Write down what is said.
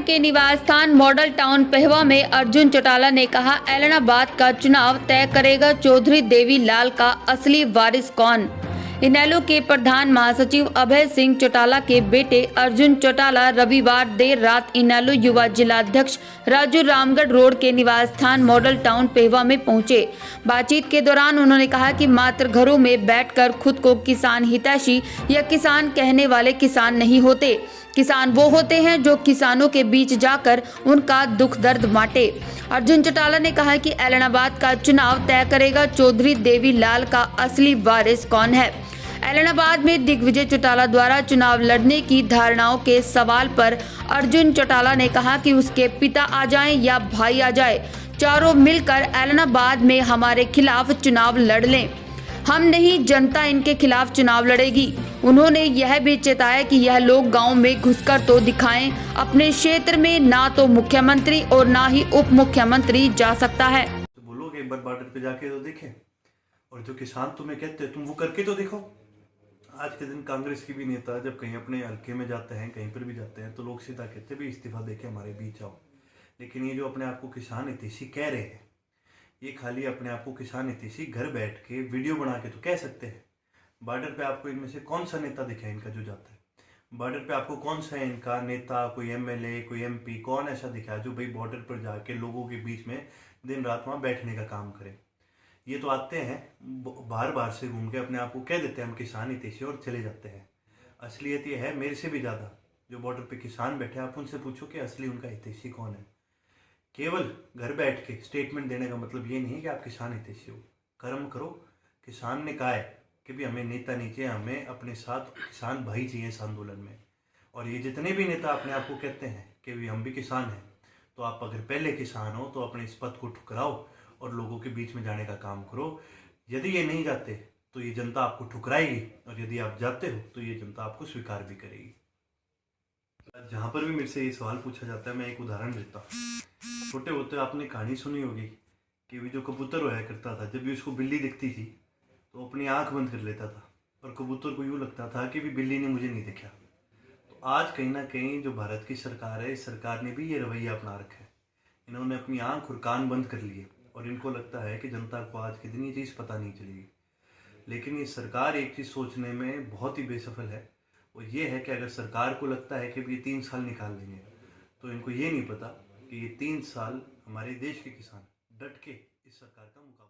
के निवास स्थान मॉडल टाउन पेहवा में अर्जुन चौटाला ने कहा, ऐलनाबाद का चुनाव तय करेगा चौधरी देवीलाल का असली वारिस कौन। इनेलो के प्रधान महासचिव अभय सिंह चौटाला के बेटे अर्जुन चौटाला रविवार देर रात इनेलो युवा जिलाध्यक्ष राजू रामगढ़ रोड के निवास स्थान मॉडल टाउन पेहवा में पहुंचे। बातचीत के दौरान उन्होंने कहा कि मात्र घरों में बैठकर खुद को किसान हितैषी या किसान कहने वाले किसान नहीं होते। किसान वो होते हैं जो किसानों के बीच जाकर उनका दुख दर्द बांटे। अर्जुन चौटाला ने कहा कि ऐलनाबाद का चुनाव तय करेगा चौधरी देवीलाल का असली वारिस कौन है। ऐलनाबाद में दिग्विजय चौटाला द्वारा चुनाव लड़ने की धारणाओं के सवाल पर अर्जुन चौटाला ने कहा कि उसके पिता आ जाएं या भाई आ जाए, चारों मिलकर ऐलनाबाद में हमारे खिलाफ चुनाव लड़ लें। हम नहीं, जनता इनके खिलाफ चुनाव लड़ेगी। उन्होंने यह भी चेताया कि यह लोग गांव में घुसकर तो दिखाएं, अपने क्षेत्र में ना तो मुख्यमंत्री और ना ही उप मुख्यमंत्री जा सकता है। तो बोलो एक बार बॉर्डर पे जाके तो देखें, और जो किसान तुम्हें कहते हैं तुम वो करके तो देखो। आज के दिन कांग्रेस की भी नेता जब कहीं अपने हल्के में जाते हैं, कहीं पर भी जाते हैं, तो लोग सीधा कहते भी इस्तीफा देके हमारे बीच आओ। लेकिन ये जो अपने आप को किसान हितैषी कह रहे हैं, ये खाली अपने आप को किसान हितैषी घर बैठ के वीडियो बना के तो कह सकते हैं। बॉर्डर पे आपको इनमें से कौन सा नेता दिखा है इनका जो जाता है बॉर्डर पे? आपको कौन सा है इनका नेता, कोई एमएलए, कोई एमपी, कौन ऐसा दिखा है जो भाई बॉर्डर पर जाके लोगों के बीच में दिन रात वहाँ बैठने का काम करे? ये तो आते हैं बाहर बाहर से घूम के अपने आप को कह देते हैं हम किसान हितैषी और चले जाते हैं। असलियत ये है मेरे से भी ज़्यादा जो बॉर्डर पे किसान बैठे, आप उनसे पूछो कि असली उनका हितैषी कौन है। केवल घर बैठ के स्टेटमेंट देने का मतलब ये नहीं है कि आप किसान हितैषी हो। कर्म करो। किसान ने कहा है कि भी हमें नेता नहीं चाहिए, हमें अपने साथ किसान भाई चाहिए इस आंदोलन में। और ये जितने भी नेता अपने आप को कहते हैं कि भी हम भी किसान हैं, तो आप अगर पहले किसान हो तो अपने इस पद को ठुकराओ और लोगों के बीच में जाने का काम करो। यदि ये नहीं जाते तो ये जनता आपको ठुकराएगी, और यदि आप जाते हो तो ये जनता आपको स्वीकार भी करेगी। जहाँ पर भी मेरे से ये सवाल पूछा जाता है, मैं एक उदाहरण देता हूँ। छोटे होते आपने कहानी सुनी होगी कि भी जो कबूतर होया करता था, जब भी उसको बिल्ली दिखती थी तो अपनी आंख बंद कर लेता था, और कबूतर को यूँ लगता था कि भी बिल्ली ने मुझे नहीं देखा। तो आज कहीं ना कहीं जो भारत की सरकार है, इस सरकार ने भी ये रवैया अपना रखा है। इन्होंने अपनी आंख और कान बंद कर लिए और इनको लगता है कि जनता को आज के दिन ये चीज़ पता नहीं चलेगी। लेकिन ये सरकार एक चीज़ सोचने में बहुत ही बेसफल है, वो ये है कि अगर सरकार को लगता है कि ये 3 साल निकाल लेंगे, तो इनको ये नहीं पता कि ये 3 साल हमारे देश के किसान डट के इस सरकार का मुकाबला